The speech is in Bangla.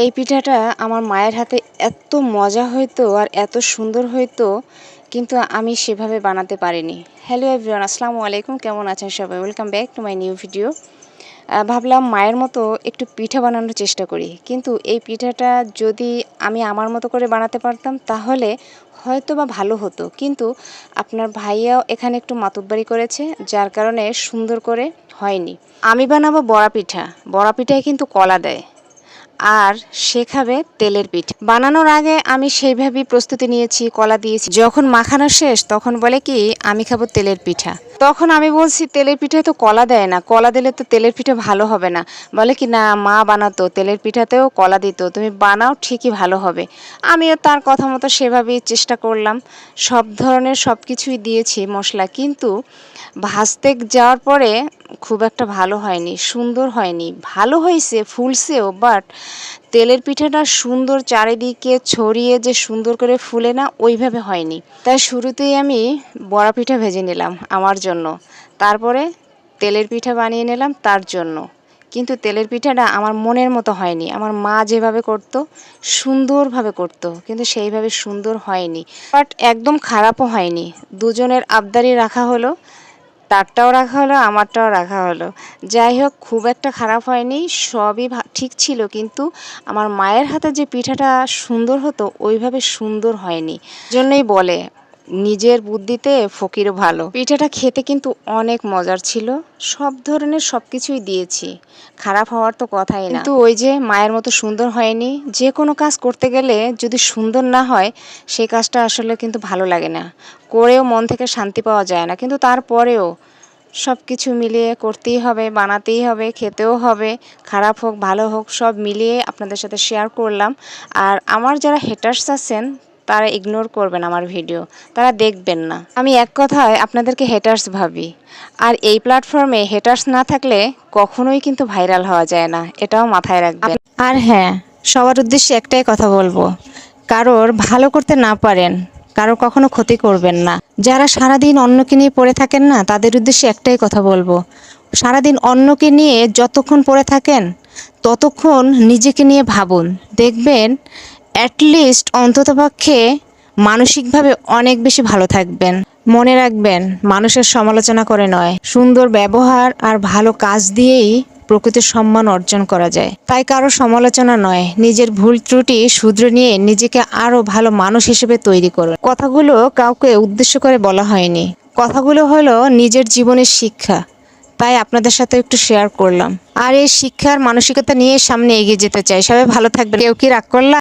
এই পিঠাটা আমার মায়ের হাতে এত মজা হইতো আর এত সুন্দর হইতো, কিন্তু আমি সেভাবে বানাতে পারিনি। হ্যালো এভরিওয়ান, আসসালামু আলাইকুম। কেমন আছেন সবাই? Welcome back to my new video. ভাবলাম মায়ের মতো একটু পিঠা বানানোর চেষ্টা করি, কিন্তু এই পিঠাটা যদি আমি আমার মতো করে বানাতে পারতাম তাহলে হয়তো বা ভালো হতো, কিন্তু আপনার ভাইয়াও এখানে একটু মাতুব্বারি করেছে, যার কারণে সুন্দর করে হয়নি। আমি বানাবো বড়া পিঠা। বড়া পিঠায় কিন্তু কলা দেয়, আর সে খাবে তেলের পিঠা। বানানোর আগে আমি সেইভাবেই প্রস্তুতি নিয়েছি, কলা দিয়েছি। যখন মাখানো শেষ তখন বলে কি আমি খাবো তেলের পিঠা। তখন আমি বলছি তেলের পিঠায় তো কলা দেয় না, কলা দিলে তো তেলের পিঠা ভালো হবে না। বলে কি না, মা বানাতো তেলের পিঠাতেও কলা দিত, তুমি বানাও ঠিকই ভালো হবে। আমিও তার কথা মতো সেভাবেই চেষ্টা করলাম, সব ধরনের সব কিছুই দিয়েছি মশলা, কিন্তু ভাজতে যাওয়ার পরে খুব একটা ভালো হয়নি, সুন্দর হয়নি। ভালো হয়েছে, ফুলছেও, বাট তেলের পিঠাটা সুন্দর চারিদিকে ছড়িয়ে যে সুন্দর করে ফুলে না, ওইভাবে হয়নি। তাই শুরুতেই আমি বড়া পিঠা ভেজে নিলাম আমার জন্য, তারপরে তেলের পিঠা বানিয়ে নিলাম তার জন্য। কিন্তু তেলের পিঠাটা আমার মনের মতো হয়নি। আমার মা যেভাবে করতো সুন্দরভাবে করতো, কিন্তু সেইভাবে সুন্দর হয়নি। বাট একদম খারাপও হয়নি। দুজনের আবদারি রাখা হলো, তারটাও রাখা হলো, আমারটাও রাখা হলো। যাই হোক, খুব একটা খারাপ হয়নি, সবই ঠিক ছিল, কিন্তু আমার মায়ের হাতে যে পিঠাটা সুন্দর হতো ওইভাবে সুন্দর হয়নি। জন্যই বলে নিজের বুদ্ধিতে ফকিরও ভালো। পিঠাটা খেতে কিন্তু অনেক মজার ছিল, সব ধরনের সব কিছুই দিয়েছি, খারাপ হওয়ার তো কথাই না। কিন্তু ওই যে মায়ের মতো সুন্দর হয়নি। যে কোনো কাজ করতে গেলে যদি সুন্দর না হয় সেই কাজটা আসলে কিন্তু ভালো লাগে না, করেও মন থেকে শান্তি পাওয়া যায় না। কিন্তু তারপরেও সব কিছু মিলিয়ে করতেই হবে, বানাতেই হবে, খেতেও হবে, খারাপ হোক ভালো হোক সব মিলিয়ে আপনাদের সাথে শেয়ার করলাম। আর আমার যারা হেটার্স আছেন তারা ইগনোর করবেন আমার ভিডিও, তারা দেখবেন না। আমি এক কথায় আপনাদেরকে হেটার্স ভাবি, আর এই প্ল্যাটফর্মে হেটার্স না থাকলে কখনোই কিন্তু ভাইরাল হওয়া যায় না, এটাও মাথায় রাখবেন। আর হ্যাঁ, সবার উদ্দেশ্যে একটাই কথা বলবো, কারোর ভালো করতে না পারেন কারোর কখনো ক্ষতি করবেন না। যারা সারাদিন অন্যকে নিয়ে পড়ে থাকেন না, তাদের উদ্দেশ্যে একটাই কথা বলবো, সারাদিন অন্যকে নিয়ে যতক্ষণ পড়ে থাকেন ততক্ষণ নিজেকে নিয়ে ভাবুন, দেখবেন অ্যাটলিস্ট অন্ততপক্ষে মানসিকভাবে অনেক বেশি ভালো থাকবেন। মনে রাখবেন, মানুষের সমালোচনা করে নয়, সুন্দর ব্যবহার আর ভালো কাজ দিয়েই প্রকৃতির সম্মান অর্জন করা যায়। তাই কারো সমালোচনা নয়, নিজের ভুল ত্রুটি শুধরে নিয়ে নিজেকে আরো ভালো মানুষ হিসেবে তৈরি করুন। কথাগুলো কাউকে উদ্দেশ্য করে বলা হয়নি, কথাগুলো হলো নিজের জীবনের শিক্ষা, তাই আপনাদের সাথে একটু শেয়ার করলাম। আর এই শিক্ষার মানসিকতা নিয়ে সামনে এগিয়ে যেতে চাই। সবাই ভালো থাকবেন। কেউ কি রাগ করলা?